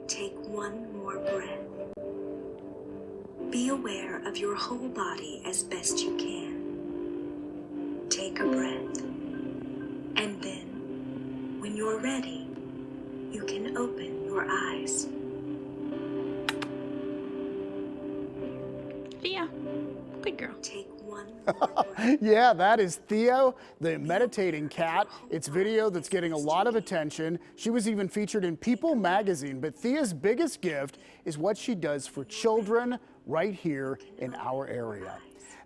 Take one more breath. Be aware of your whole body as best you can. Take a breath. And then, when you're ready, you can open your eyes. Thea, good girl. Take one more breath. Yeah, that is Thea, the meditating cat. It's video that's getting a lot of attention. She was even featured in People magazine, but Thea's biggest gift is what she does for children right here in our area.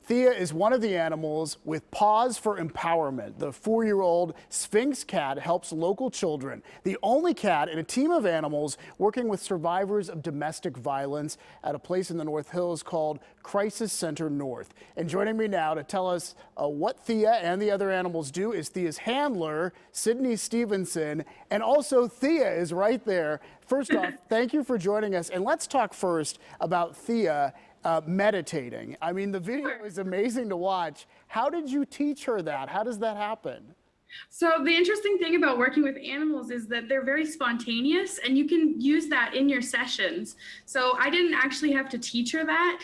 Thea is one of the animals with Paws for Empowerment. The 4-year-old Sphynx cat helps local children, the only cat in a team of animals working with survivors of domestic violence at a place in the North Hills called Crisis Center North. And joining me now to tell us what Thea and the other animals do is Thea's handler, Sydney Stevenson, and also Thea is right there. First off, thank you for joining us, and let's talk first about Thea meditating. I mean, the video is amazing to watch. How did you teach her that? How does that happen? So the interesting thing about working with animals is that they're very spontaneous, and you can use that in your sessions. So I didn't actually have to teach her that.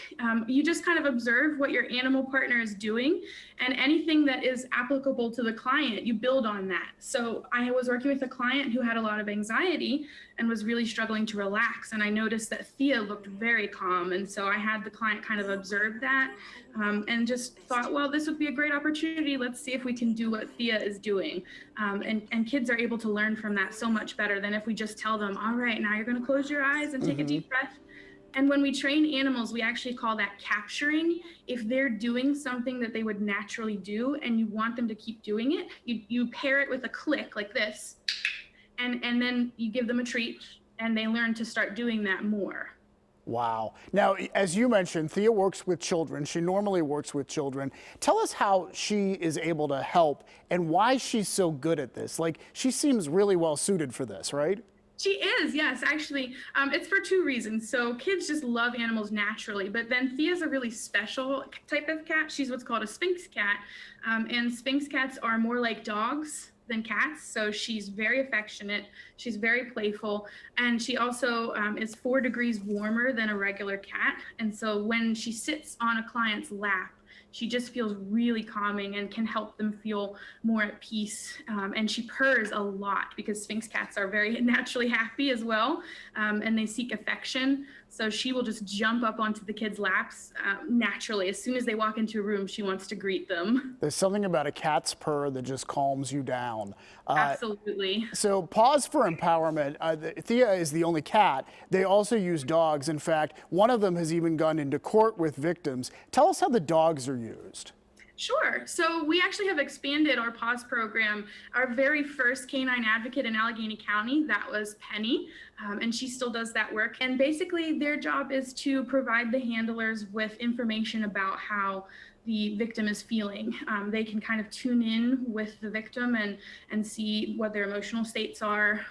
You just kind of observe what your animal partner is doing, and anything that is applicable to the client, you build on that. So I was working with a client who had a lot of anxiety and was really struggling to relax. And I noticed that Thea looked very calm. And so I had the client kind of observe that and just thought, well, this would be a great opportunity. Let's see if we can do what Thea is doing. And kids are able to learn from that so much better than if we just tell them, all right, now you're going to close your eyes and take a deep breath. And when we train animals, we actually call that capturing. If they're doing something that they would naturally do and you want them to keep doing it, you pair it with a click like this, and then you give them a treat and they learn to start doing that more. Wow. Now, as you mentioned, Thea works with children. She normally works with children. Tell us how she is able to help and why she's so good at this. Like, she seems really well suited for this, right? She is, yes, actually. It's for two reasons. So kids just love animals naturally, but then Thea's a really special type of cat. She's what's called a Sphynx cat. And Sphynx cats are more like dogs than cats. So she's very affectionate. She's very playful. And she also is 4 degrees warmer than a regular cat. And so when she sits on a client's lap, she just feels really calming and can help them feel more at peace. And she purrs a lot because Sphynx cats are very naturally happy as well, and they seek affection. So she will just jump up onto the kids' laps naturally. As soon as they walk into a room, she wants to greet them. There's something about a cat's purr that just calms you down. Absolutely. So Paws for Empowerment, Thea is the only cat. They also use dogs. In fact, one of them has even gone into court with victims. Tell us how the dogs are used. Sure. So we actually have expanded our PAWS program. Our very first canine advocate in Allegheny County, that was Penny, and she still does that work. And basically their job is to provide the handlers with information about how the victim is feeling. They can kind of tune in with the victim and see what their emotional states are.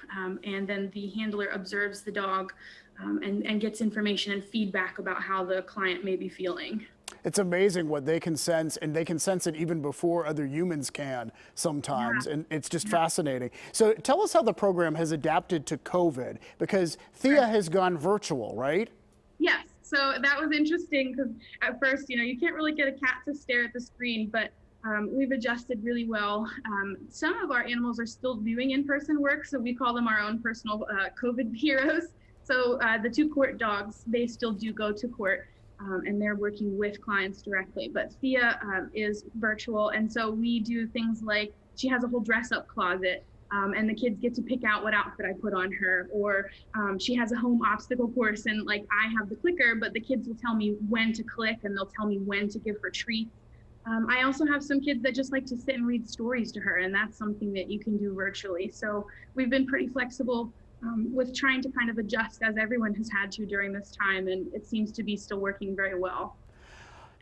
And then the handler observes the dog and gets information and feedback about how the client may be feeling. It's amazing what they can sense, and they can sense it even before other humans can sometimes, and it's just fascinating. So tell us how the program has adapted to COVID, because Thea has gone virtual, right? Yes, so that was interesting because at first, you can't really get a cat to stare at the screen, but we've adjusted really well. Some of our animals are still doing in-person work, so we call them our own personal COVID heroes. So the 2 court dogs, they still do go to court. And they're working with clients directly. But Thea is virtual, and so we do things like she has a whole dress-up closet, and the kids get to pick out what outfit I put on her, or she has a home obstacle course, and like I have the clicker, but the kids will tell me when to click, and they'll tell me when to give her treats. I also have some kids that just like to sit and read stories to her, and that's something that you can do virtually. So we've been pretty flexible with trying to kind of adjust as everyone has had to during this time, and it seems to be still working very well.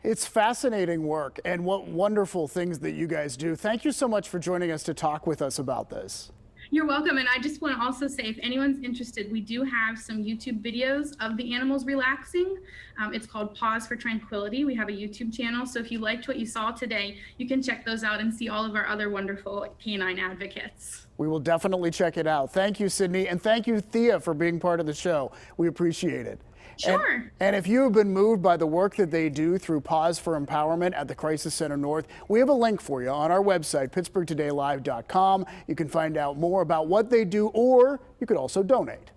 It's fascinating work, and what wonderful things that you guys do. Thank you so much for joining us to talk with us about this. You're welcome. And I just want to also say, if anyone's interested, we do have some YouTube videos of the animals relaxing. It's called Paws for Tranquility. We have a YouTube channel. So if you liked what you saw today, you can check those out and see all of our other wonderful canine advocates. We will definitely check it out. Thank you, Sydney, and thank you, Thea, for being part of the show. We appreciate it. Sure. And if you have been moved by the work that they do through Pause for Empowerment at the Crisis Center North, we have a link for you on our website, pittsburghtodaylive.com. You can find out more about what they do, or you could also donate.